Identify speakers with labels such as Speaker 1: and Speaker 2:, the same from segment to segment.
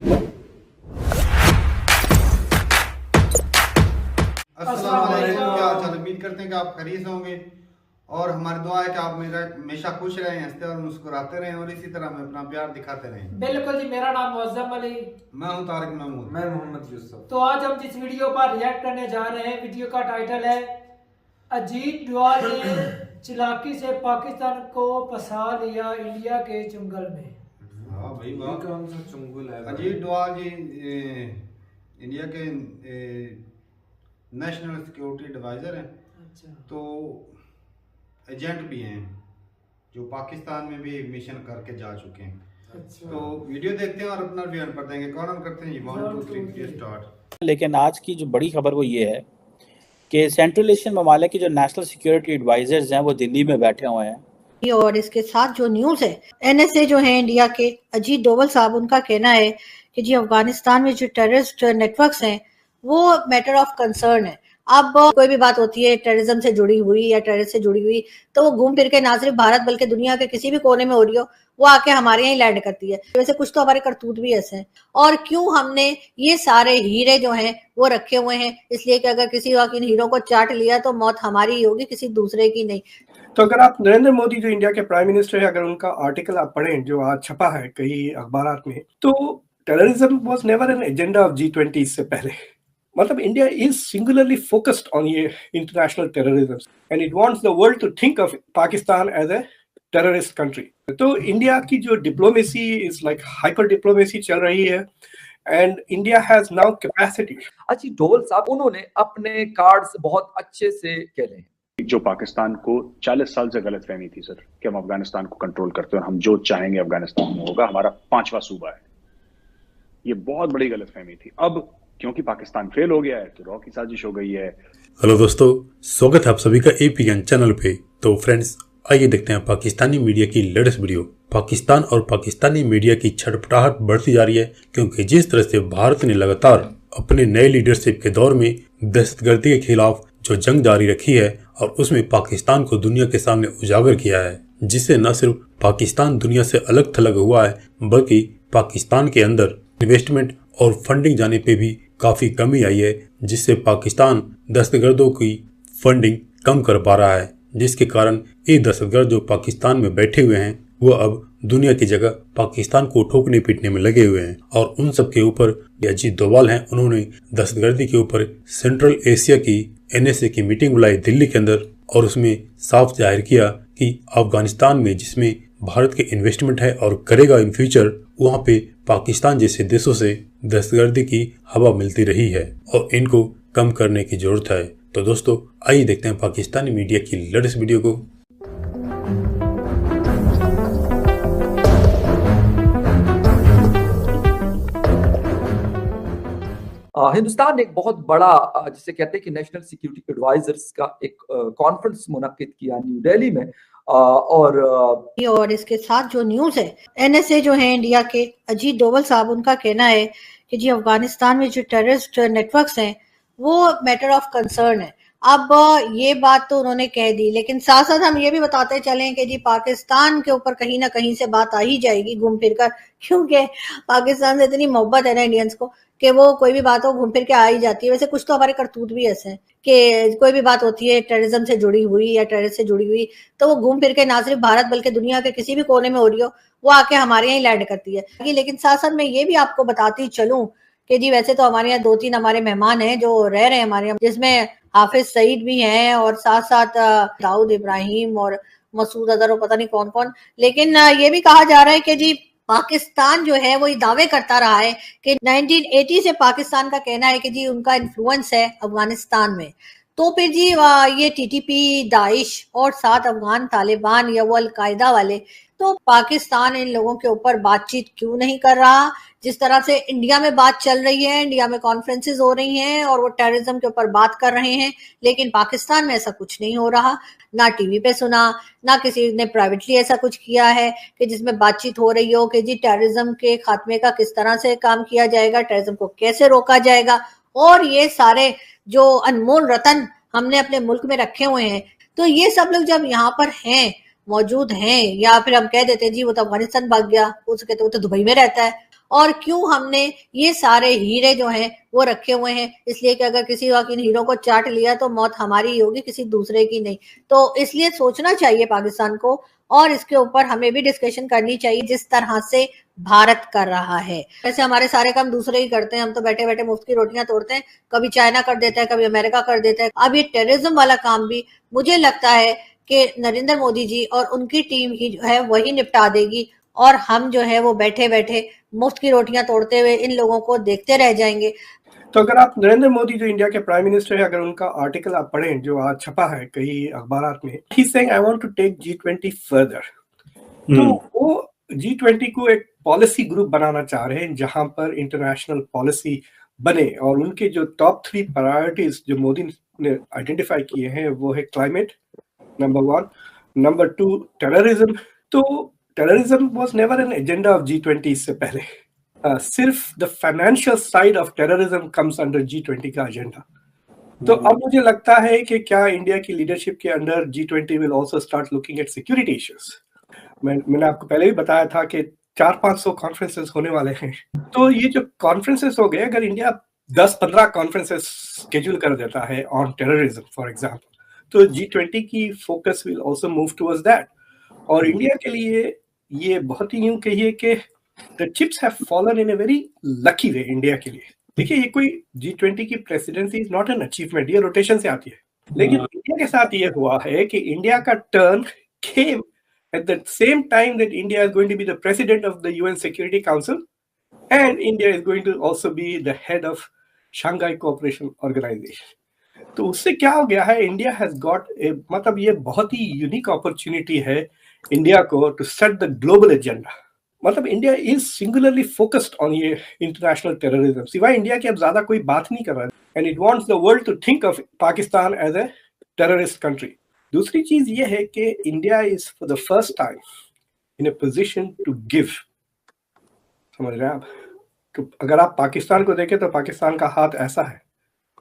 Speaker 1: अस्सलाम वालेकुम। क्या हाल चाल? उम्मीद करते हैं कि आप खैरियत से होंगे और हमारी दुआ है कि आप हमेशा खुश रहें, हंसते और मुस्कुराते रहें और इसी तरह हमें अपना प्यार दिखाते रहें।
Speaker 2: बिल्कुल जी। मेरा नाम मुअज़्ज़म अली,
Speaker 1: मैं हूं तारिक महमूद।
Speaker 3: मैं मोहम्मद यूसुफ।
Speaker 2: तो आज हम जिस वीडियो पर रिएक्ट करने जा रहे हैं, वीडियो का टाइटल है अजीत डोभाल ने चालाकी से पाकिस्तान को फंसा लिया इंडिया के चुंगल में।
Speaker 1: हाँ भाई वाह,
Speaker 3: कौन सा चुंगल है?
Speaker 1: अजीत डोभाल जी इंडिया के नेशनल सिक्योरिटी एडवाइजर हैं।
Speaker 2: अच्छा।
Speaker 1: तो एजेंट भी हैं जो पाकिस्तान में भी मिशन करके जा चुके हैं।
Speaker 2: अच्छा।
Speaker 1: तो वीडियो देखते हैं और अपना रिव्यू पर देंगे। कौन ऑन करते हैं जी? 1 2 3 स्टार्ट।
Speaker 4: लेकिन आज की जो बड़ी खबर वो ये है कि सेंट्रल एशियन ममालिक के जो नेशनल सिक्योरिटी एडवाइजर्स हैं वो दिल्ली में बैठे हुए हैं।
Speaker 5: और इसके साथ जो न्यूज है, एनएसए जो है इंडिया के, अजीत डोभाल साहब, उनका कहना है कि जी अफगानिस्तान में जो टेररिस्ट नेटवर्क्स हैं वो मैटर ऑफ कंसर्न है। अब कोई भी बात होती है टेररिज्म से जुड़ी हुई या टेररिस्ट से जुड़ी हुई, तो वो घूम फिर के ना सिर्फ भारत बल्कि दुनिया के किसी भी कोने में हो रही हो, वो आके हमारे यहाँ लैंड करती है। वैसे कुछ तो हमारे करतूत भी ऐसे हैं। और क्यों हमने ये सारे हीरे जो हैं वो रखे हुए हैं? इसलिए कि अगर किसी वक्त इन हीरो को चाट लिया तो मौत हमारी ही होगी, किसी दूसरे की नहीं।
Speaker 6: तो अगर आप नरेंद्र मोदी जो इंडिया के प्राइम मिनिस्टर है, अगर उनका आर्टिकल आप पढ़ें जो आज छपा है कई अखबार में, तो terrorism was never an agenda of G20 इससे पहले। मतलब India is singularly focused on ये international terrorism and it wants the world to think of Pakistan as a terrorist country. तो इंडिया की जो diplomacy is like hyper diplomacy चल रही है and India has now capacity.
Speaker 7: Ajit Doval साहब उन्होंने अपने कार्ड्स बहुत अच्छे से खेले हैं।
Speaker 8: जो पाकिस्तान को 40 साल से गलतफहमी थी सर कि हम अफगानिस्तान को कंट्रोल करते हैं और हम जो चाहेंगे अफगानिस्तान में होगा, हमारा 5वां सूबा है, ये बहुत बड़ी गलतफहमी थी। अब क्योंकि पाकिस्तान फेल हो गया है तो रॉ की साजिश हो गई है।
Speaker 9: हेलो दोस्तों, स्वागत है आप सभी का APN चैनल पे। तो फ्रेंड्स, आइए देखते हैं पाकिस्तानी मीडिया की लेटेस्ट वीडियो। पाकिस्तान और पाकिस्तानी मीडिया की छटपटाहट बढ़ती जा रही है क्योंकि जिस तरह से भारत ने लगातार अपने नए लीडरशिप के दौर में दहशतगर्दी के खिलाफ जो जंग जारी रखी है और उसमें पाकिस्तान को दुनिया के सामने उजागर किया है, जिससे न सिर्फ पाकिस्तान दुनिया से अलग थलग हुआ है बल्कि पाकिस्तान के अंदर इन्वेस्टमेंट और फंडिंग जाने पे भी काफी कमी आई है, जिससे पाकिस्तान दहशतगर्दों की फंडिंग कम कर पा रहा है, जिसके कारण ये दहशतगर्द जो पाकिस्तान में बैठे हुए हैं वो अब दुनिया की जगह पाकिस्तान को ठोकने पीटने में लगे हुए हैं। और उन सब के ऊपर अजीत डोभाल हैं, उन्होंने दहशतगर्दी के ऊपर सेंट्रल एशिया की NSA की मीटिंग बुलाई दिल्ली के अंदर और उसमें साफ जाहिर किया कि अफगानिस्तान में जिसमें भारत के इन्वेस्टमेंट है और करेगा इन फ्यूचर, वहाँ पे पाकिस्तान जैसे देशों से दहशतगर्दी की हवा मिलती रही है और इनको कम करने की जरूरत है। तो दोस्तों, आइए देखते हैं पाकिस्तानी मीडिया की लेटेस्ट वीडियो को।
Speaker 7: हिंदुस्तान ने एक बहुत बड़ा जिसे कहते हैं कि नेशनल सिक्योरिटी एडवाइजर्स का एक कॉन्फ्रेंस मुनक्किद किया न्यू दिल्ली में।
Speaker 5: और इसके साथ जो न्यूज है, एनएसए जो है इंडिया के, अजीत डोभाल साहब, उनका कहना है कि जी अफगानिस्तान में जो टेररिस्ट नेटवर्क्स हैं वो मैटर ऑफ कंसर्न है। अब ये बात तो उन्होंने कह दी, लेकिन साथ साथ हम ये भी बताते चलें कि जी पाकिस्तान के ऊपर कहीं ना कहीं से बात आ ही जाएगी घूम फिर कर, क्योंकि पाकिस्तान से इतनी मोहब्बत है ना इंडियंस को कि वो कोई भी बात हो घूम फिर के आ ही जाती है। वैसे कुछ तो हमारे करतूत भी ऐसे हैं कि कोई भी बात होती है टेररिज्म से जुड़ी हुई या टेररिस्ट से जुड़ी हुई, तो वो घूम फिर के ना सिर्फ भारत बल्कि दुनिया के किसी भी कोने में हो रही हो, वो आके हमारे यहाँ लैंड करती है। लेकिन साथ साथ मैं ये भी आपको बताती चलूं कि जी वैसे तो हमारे यहाँ 2-3 हमारे मेहमान हैं जो रह रहे हैं हमारे यहाँ, जिसमें हाफिज सईद भी हैं और साथ साथ दाऊद इब्राहिम और मसूद अजहर और पता नहीं कौन कौन। लेकिन ये भी कहा जा रहा है कि जी पाकिस्तान जो है वो ये दावे करता रहा है कि 1980 से पाकिस्तान का कहना है कि जी उनका इन्फ्लुएंस है अफगानिस्तान में। तो फिर जी ये TTP, दाइश और साथ अफगान तालिबान या वो अलकायदा वाले, तो पाकिस्तान इन लोगों के ऊपर बातचीत क्यों नहीं कर रहा? जिस तरह से इंडिया में बात चल रही है, इंडिया में कॉन्फ्रेंसेस हो रही हैं और वो टेररिज्म के ऊपर बात कर रहे हैं, लेकिन पाकिस्तान में ऐसा कुछ नहीं हो रहा। ना टीवी पे सुना, ना किसी ने प्राइवेटली ऐसा कुछ किया है कि जिसमें बातचीत हो रही हो कि जी टेररिज्म के खात्मे का किस तरह से काम किया जाएगा, टेररिज्म को कैसे रोका जाएगा। और ये सारे जो अनमोल रतन हमने अपने मुल्क में रखे हुए हैं, तो ये सब लोग जब यहाँ पर हैं, मौजूद हैं, या फिर हम कह देते हैं जी वो तो अफगानिस्तान भाग गया, उसके तो वो तो दुबई में रहता है, और क्यों हमने ये सारे हीरे जो हैं वो रखे हुए हैं, इसलिए कि अगर किसी वक्त इन हीरों को चाट लिया तो मौत हमारी ही होगी, किसी दूसरे की नहीं। तो इसलिए सोचना चाहिए पाकिस्तान को, और इसके ऊपर हमें भी डिस्कशन करनी चाहिए जिस तरह से भारत कर रहा है। वैसे हमारे सारे काम दूसरे ही करते हैं, हम तो बैठे बैठे मुफ्त की रोटियां तोड़ते हैं, कभी चाइना कर देता है, कभी अमेरिका कर देता है। अब ये टेररिज्म वाला काम भी मुझे लगता है कि नरेंद्र मोदी जी और उनकी टीम ही जो है वही निपटा देगी, और हम जो है वो बैठे बैठे मुफ्त की रोटियां तोड़ते हुए इन लोगों को देखते रह जाएंगे।
Speaker 6: तो अगर आप नरेंद्र मोदी जो इंडिया के प्राइम मिनिस्टर है, अगर उनका आर्टिकल आप पढ़ें जो आज छपा है कई अखबारात में, he saying I want to take G20 further. तो वो G20 को एक पॉलिसी ग्रुप बनाना चाह रहे हैं जहां पर इंटरनेशनल पॉलिसी बने, और उनके जो टॉप 3 प्रायोरिटीज जो मोदी ने आइडेंटिफाई किए हैं वो है क्लाइमेट नंबर 1, नंबर 2 टेररिज्म। तो terrorism was never an agenda of G20 इससे पहले। सिर्फ the financial side of terrorism comes under G20 का एजेंडा। तो अब मुझे लगता है कि क्या इंडिया की लीडरशिप के under G20 will also start looking at security issues. मैंने आपको पहले भी बताया था कि 400-500 कॉन्फ्रेंसेस होने वाले हैं। तो ये जो कॉन्फ्रेंसेस हो गए, अगर इंडिया 10-15 कॉन्फ्रेंसेस स्केड्यूल कर देता है ऑन टेररिज्म फॉर एग्जांपल, तो G20 की focus will also move towards that. और इंडिया के लिए ये बहुत ही यूं कहिए कि the chips have fallen in a very lucky way India के लिए। देखिए, ये कोई G20 की presidency is not an achievement, ये रोटेशन से आती है। लेकिन इंडिया के साथ ये हुआ है कि इंडिया का turn came at the same time that India is going to be the president of the UN Security Council, and India is going to also be the head of Shanghai Cooperation Organization. तो उससे क्या हो गया है, India has got a, मतलब ये बहुत ही यूनिक अपॉर्चुनिटी है इंडिया को to set the global agenda. मतलब India is singularly focused on ये इंटरनेशनल टेररिज्म, सिवाय इंडिया के अब ज्यादा कोई बात नहीं कर रहा है, and it wants the world to think of Pakistan as a terrorist country. दूसरी चीज ये है कि India is for the first time in a position to give. समझ रहे हैं आप? तो अगर आप पाकिस्तान को देखें तो पाकिस्तान का हाथ ऐसा है,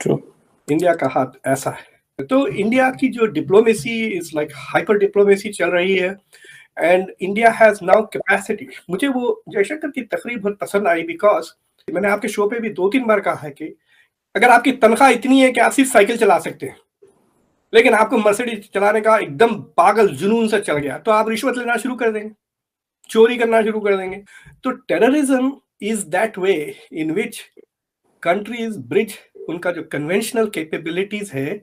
Speaker 4: True.
Speaker 6: इंडिया का हाथ ऐसा है। तो इंडिया की जो diplomacy is like hyper diplomacy चल रही है, and India has now capacity. मुझे वो जयशंकर की तकरीर बहुत पसंद आई, बिकॉज मैंने आपके शो पे भी 2-3 बार कहा है कि अगर आपकी तनख्वाह इतनी है कि आप सिर्फ साइकिल चला सकते हैं, लेकिन आपको मर्सिडीज चलाने का एकदम पागल जुनून से चल गया, तो आप रिश्वत लेना शुरू कर देंगे, चोरी करना शुरू कर देंगे। तो terrorism is that way in which countries bridge उनका जो कन्वेंशनल कैपेबिलिटीज है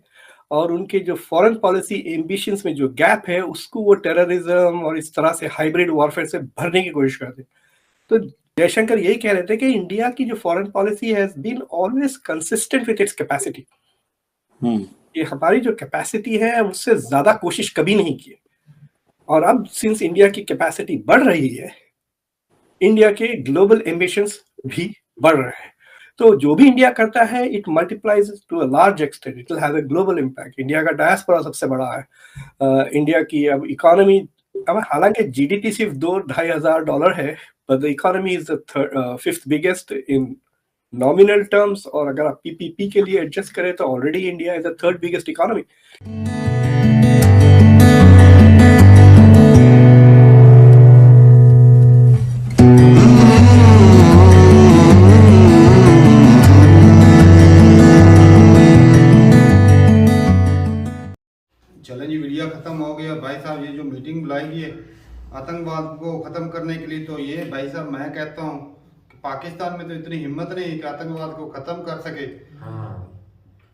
Speaker 6: और उनके जो फॉरेन पॉलिसी एम्बिशंस में जो गैप है, उसको वो टेररिज्म और इस तरह से हाइब्रिड वॉरफेयर से भरने की कोशिश करते हैं। तो जयशंकर यही कह रहे थे कि इंडिया की जो foreign policy has been always consistent with its capacity. ये हमारी जो कैपेसिटी है उससे ज्यादा कोशिश कभी नहीं की, और अब सिंस इंडिया की कैपेसिटी बढ़ रही है, इंडिया के ग्लोबल एम्बिशंस भी बढ़ रहे हैं। तो जो भी इंडिया करता है it multiplies to a large extent, it will have a global impact. India का डायस्पोरा सबसे बड़ा है, इंडिया की अब इकोनॉमी, अब हालांकि जीडीपी सिर्फ $2-2.5 हजार है, but the economy is the 5th biggest in nominal terms, और अगर आप पीपीपी के लिए एडजस्ट करें तो already India is the 3rd biggest economy.
Speaker 1: चलें जी, वीडियो खत्म हो गया। भाई साहब, ये जो मीटिंग बुलाई है आतंकवाद को खत्म करने के लिए, तो ये भाई साहब मैं कहता हूँ कि पाकिस्तान में तो इतनी हिम्मत नहीं कि आतंकवाद को खत्म कर सके।
Speaker 3: हाँ,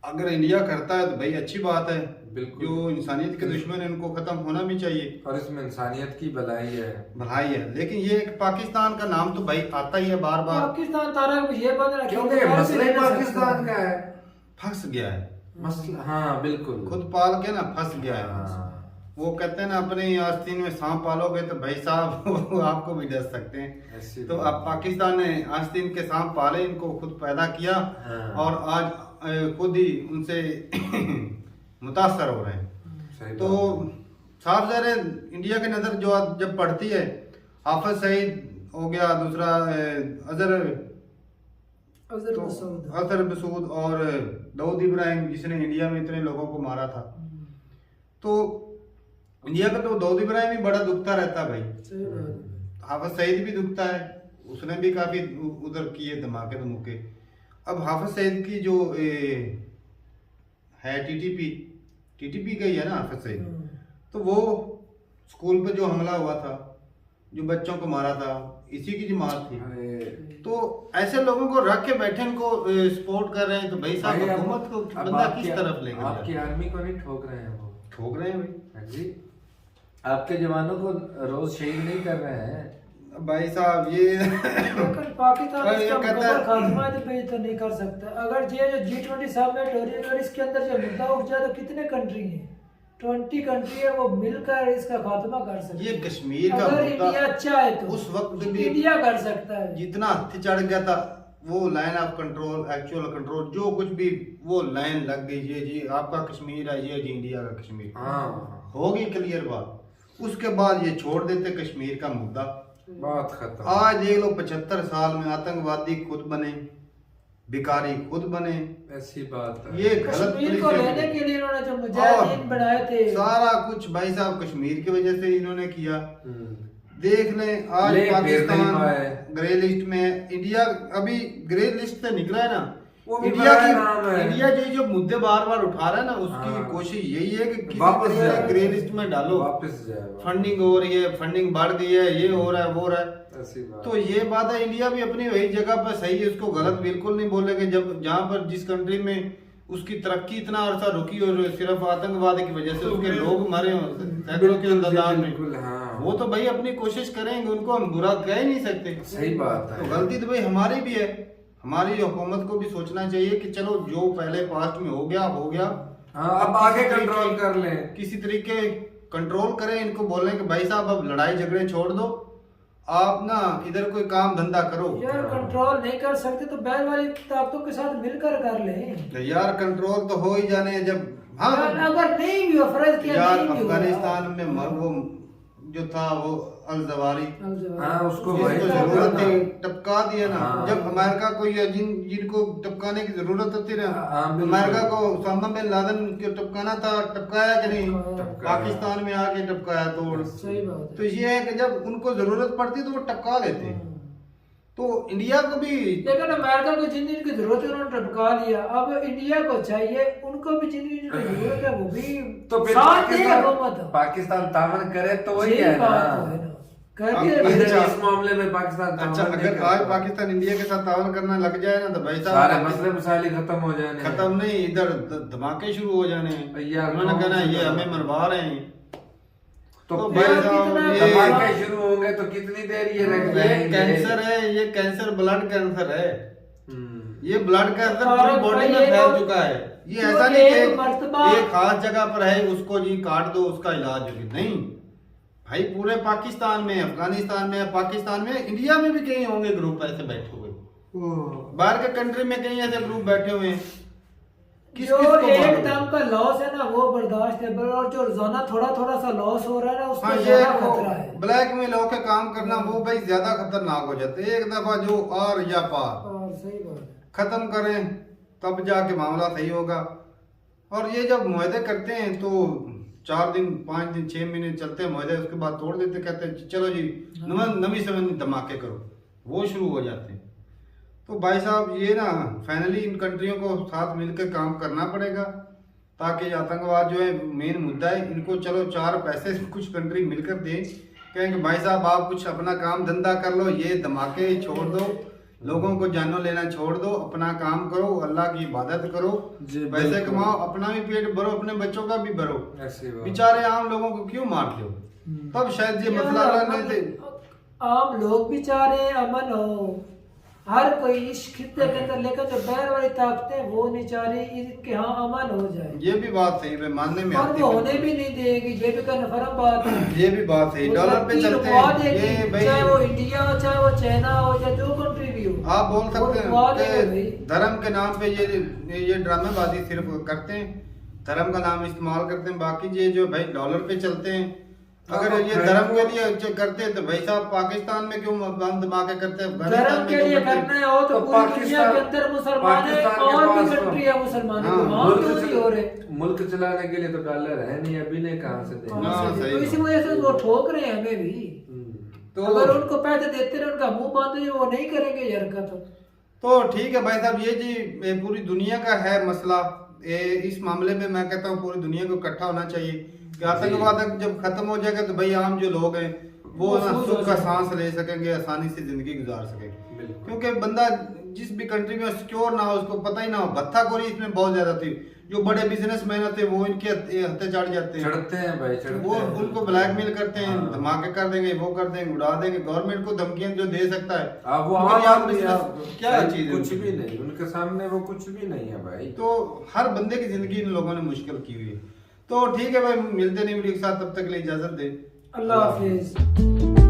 Speaker 1: अगर इंडिया करता है तो भाई अच्छी बात है,
Speaker 3: बिल्कुल।
Speaker 1: जो इंसानियत के दुश्मन है उनको खत्म होना भी चाहिए,
Speaker 3: और इसमें इंसानियत की भलाई है।
Speaker 1: भलाई है। लेकिन ये पाकिस्तान का नाम तो भाई आता ही है बार बार,
Speaker 2: पाकिस्तान तारा ये बंद रखे,
Speaker 3: क्योंकि मसला पाकिस्तान का है,
Speaker 1: फंस गया है
Speaker 3: मसला। हाँ बिल्कुल,
Speaker 1: खुद पाल के ना फंस गया है।
Speaker 3: हाँ।
Speaker 1: वो कहते हैं ना, अपने आस्तीन में सांप पालोगे तो भाई साहब वो आपको भी डस सकते हैं।
Speaker 3: ऐसी
Speaker 1: तो अब पाकिस्तान ने आस्तीन के सांप पाले, इनको खुद पैदा किया,
Speaker 3: हाँ।
Speaker 1: और आज खुद ही उनसे मुतासर हो रहे हैं।
Speaker 3: सही
Speaker 1: तो
Speaker 3: बात
Speaker 1: साफ ज़ाहिर है, इंडिया की नज़र जो जब पड़ती है, हाफिज सईद हो गया, दूसरा अजहर मसूद और दाऊद इब्राहिम, जिसने इंडिया में इतने लोगों को मारा था। तो इंडिया का तो दाऊद इब्राहिम ही बड़ा दुखता रहता है भाई, हाफिज सईद भी दुखता है, उसने भी काफी उधर किए धमाके धमूके। अब हाफिज सईद की जो है टीटीपी का ही है ना हाफिज सईद, तो वो स्कूल पे जो हमला हुआ था, जो बच्चों को मारा था, इसी की जमात थी। तो ऐसे लोगों को रख के बैठे, इनको सपोर्ट कर रहे हैं, तो भाई साहब हुकूमत को बंदा किस तरफ लेंगे?
Speaker 3: आपकी आर्मी को नहीं ठोक रहे हैं वो,
Speaker 1: ठोक रहे हैं भाई।
Speaker 3: हाँ जी, आपके जवानों को रोज शहीद नहीं कर रहे हैं
Speaker 1: भाई साहब। ये
Speaker 2: लेकिन पाकिस्तान इसका मुकम्मल खात्मा तो नहीं कर सकता। अगर ये जो G20 समिट हो रही है, अगर इसके अंदर जो मुद्दा उठ जाए तो कितने कंट्री हैं? 20 कंट्री है, वो मिलकर इसका खात्मा कर सकते हैं।
Speaker 1: ये कश्मीर का
Speaker 2: अगर
Speaker 1: मुद्दा
Speaker 2: इंडिया चाहे तो
Speaker 1: उस वक्त भी
Speaker 2: इंडिया कर सकता है।
Speaker 1: जितना हथ चढ़ गया था, वो line of control, actual control, जो कुछ भी वो लाइन लग गई, ये जी आपका कश्मीर है, ये जी इंडिया का कश्मीर, होगी क्लियर बात। उसके बाद ये छोड़ देते कश्मीर का मुद्दा,
Speaker 3: बहुत खत्म।
Speaker 1: आज देख लो 75 साल में आतंकवादी खुद बने, भिखारी खुद बने।
Speaker 3: ऐसी बात है।
Speaker 1: ये गलत
Speaker 2: कश्मीर को लेने के लिए इन्होंने जो मुजाहिदीन बनाए थे,
Speaker 1: सारा कुछ भाई साहब कश्मीर की वजह से इन्होंने किया। देख लें आज पाकिस्तान ग्रे लिस्ट में, इंडिया अभी ग्रे लिस्ट से निकला है ना, इंडिया जो मुद्दे बार बार उठा रहा है ना, उसकी कोशिश यही है कि किसी तरह ग्रे लिस्ट में डालो, वापस फंडिंग हो रही है, फंडिंग बढ़ गई है, ये हो रहा है, वो हो रहा है। तो ये बात है, इंडिया भी अपनी वही जगह पर सही है, उसको गलत बिल्कुल नहीं बोलेंगे। जब जहाँ पर जिस कंट्री में उसकी तरक्की इतना अरसा रुकी और सिर्फ आतंकवाद की वजह से उसके लोग मरे सैकड़ों के अंदाज में, वो तो भाई अपनी कोशिश करेंगे, उनको हम बुरा कह ही नहीं सकते।
Speaker 3: सही बात है।
Speaker 1: तो गलती तो भाई हमारी भी है, हमारी हुकूमत को भी सोचना चाहिए कि चलो जो पहले पास्ट में हो गया
Speaker 3: अब आगे कंट्रोल कर लें,
Speaker 1: किसी तरीके कंट्रोल करें, इनको बोलें कि भाई साहब अब लड़ाई झगड़े छोड़ दो, आप ना इधर कोई काम धंधा करो।
Speaker 2: यार कंट्रोल नहीं कर सकते तो बैर वाली ताकतों के साथ मिलकर कर लें।
Speaker 1: यार कंट्रोल तो हो ही जाने जब, हाँ
Speaker 2: अगर नहीं भी हो फर्ज किया
Speaker 1: यार
Speaker 2: नहीं भी
Speaker 1: अफगानिस्तान में वो जो था वो अलजवारी,
Speaker 3: उसको
Speaker 1: जरूरत थी टपका दिया ना। जब अमेरिका को या जिनको टपकाने की जरूरत होती ना, अमेरिका को उसामा बिन लादेन को टपकाना था, टपकाया कि नहीं? पाकिस्तान में आके टपकाया तोड़। तो ये है कि जब उनको जरूरत पड़ती तो वो टपका लेते। तो इंडिया को भी,
Speaker 2: लेकिन अमेरिका को जिन जिन की जरूरत है उन्होंने टपका लिया, अब इंडिया को चाहिए उनको भी जिन जिन की जरूरत है वो भी
Speaker 3: तो फिर पाकिस्तान तामन करे तो वही है ना। इस मामले में पाकिस्तान
Speaker 1: अच्छा, अगर आज पाकिस्तान इंडिया के साथ तावन करना लग जाए ना तो भाई साहब
Speaker 3: सारे मसले मसाइल खत्म हो जाने,
Speaker 1: खत्म नहीं, इधर धमाके शुरू हो जाने। उन्होंने कहना ये हमें मरवा रहे हैं,
Speaker 3: तो धमाके शुरू होंगे तो कितनी देर ये
Speaker 1: कैंसर है, ये कैंसर ब्लड कैंसर है, ये ब्लड कैंसर पूरी बॉडी में फैल चुका है। ये ऐसा नहीं कि एक खास जगह पर है उसको जी काट दो उसका इलाज होगी, नहीं भाई पूरे पाकिस्तान में, अफगानिस्तान में, पाकिस्तान में, इंडिया में भी कहीं होंगे ग्रुप ऐसे बैठे हुए, बाहर के कंट्री में कहीं ऐसे ग्रुप बैठे हुए हैं।
Speaker 2: जो एक दम का लॉस है ना वो बर्दाश्त है, और जो रोजाना थोड़ा थोड़ा सा लॉस हो रहा है ना उसका ज्यादा खतरा है।
Speaker 1: ब्लैक में लोग के काम करना वो भाई ज्यादा खतरनाक हो जाते हैं। एक दफा जो और या पार
Speaker 2: सही बात है,
Speaker 1: खत्म करें तब जाके मामला सही होगा। और ये जब मुआहदे करते हैं तो 4 दिन 5 दिन 6 महीने चलते हैं मुआहदे, उसके बाद तोड़ देते, कहते हैं चलो जी नवी समय धमाके करो, वो शुरू हो जाते हैं। तो भाई साहब ये ना फाइनली इन कंट्रियों को साथ मिलकर काम करना पड़ेगा ताकि आतंकवाद जो है मेन मुद्दा है, इनको चलो 4 पैसे कुछ कंट्री मिलकर दें, कहेंगे भाई साहब आप कुछ अपना काम धंधा कर लो, ये धमाके छोड़ दो, लोगों को जानों लेना छोड़ दो, अपना काम करो, अल्लाह की इबादत करो, पैसे कमाओ, अपना भी पेट भरो, अपने बच्चों का भी भरो। बेचारे आम लोगों को क्यों मारते हो? तब शायद ये मसला नहीं थे।
Speaker 2: आम लोग भी चाह रहे हैं अमन हो, हर कोई इस खित्ते के अंदर, लेकर जो बैर वाली ताकतें वो नहीं चाह रही कि हाँ अमन हो जाए।
Speaker 1: ये भी बात सही है, मानने में
Speaker 2: और वो होने भी नहीं देगी, ये भी कन्फर्म बात है।
Speaker 1: ये भी बात सही, डॉलर पे चलते हैं ये भाई,
Speaker 2: चाहे वो इंडिया हो, चाहे वो चाइना हो, या जो कंट्री भी हो।
Speaker 1: आप बोल सकते हैं कि धर्म के नाम पे ये ड्रामेबाजी सिर्फ करते हैं, धर्म का नाम इस्तेमाल करते हैं, बाकी ये जो भाई डॉलर पे चलते हैं। अगर ये धर्म के लिए करते हैं तो भाई साहब पाकिस्तान में क्यों बम धमाके करते हैं?
Speaker 2: धर्म के लिए करना हो तो पूरी दुनिया के अंदर मुसलमान है और भी कंट्री है मुसलमान है, हो रहे
Speaker 3: मुल्क चलाने के लिए तो डॉलर है नहीं, अभी नहीं कहां से देंगे,
Speaker 2: तो इसी वजह से वो ठोक रहे हैं हमें भी।
Speaker 3: तो
Speaker 2: अगर उनको पैसे देते रहे, उनका मुंह बांधे, वो नहीं करेंगे ये हरकत।
Speaker 1: तो ठीक है भाई साहब, ये जी ये पूरी दुनिया का है मसला। इस मामले में मैं कहता हूँ पूरी दुनिया को इकट्ठा होना चाहिए कि आतंकवाद जब खत्म हो जाएगा तो भाई आम जो लोग हैं वो सुख का सांस ले सकेंगे, आसानी से जिंदगी गुजार सकेंगे। क्योंकि बंदा जिस भी कंट्री में सिक्योर ना हो, उसको पता ही ना हो, भत्ताखोरी इसमें बहुत ज्यादा थी। जो बड़े बिजनेसमैन होते हैं वो इनके हत्थे चढ़ जाते हैं,
Speaker 3: चढ़ते हैं भाई, चढ़ते
Speaker 1: वो
Speaker 3: हैं।
Speaker 1: उनको ब्लैकमेल करते हैं,
Speaker 3: हाँ।
Speaker 1: धमाके कर देंगे, वो कर देंगे, उड़ा देंगे। गवर्नमेंट को धमकियां जो दे सकता है
Speaker 3: वो
Speaker 1: उनके
Speaker 3: आम
Speaker 1: लिए
Speaker 3: आदमी
Speaker 1: क्या चीज है
Speaker 3: कुछ
Speaker 1: उनकी?
Speaker 3: भी नहीं, उनके सामने वो कुछ भी नहीं है भाई।
Speaker 1: तो हर बंदे की जिंदगी इन लोगों ने मुश्किल की हुई है। तो ठीक है भाई, मिलते नहीं वीडियो के साथ, तब तक के लिए इजाजत दे।
Speaker 2: अल्लाह हाफिज।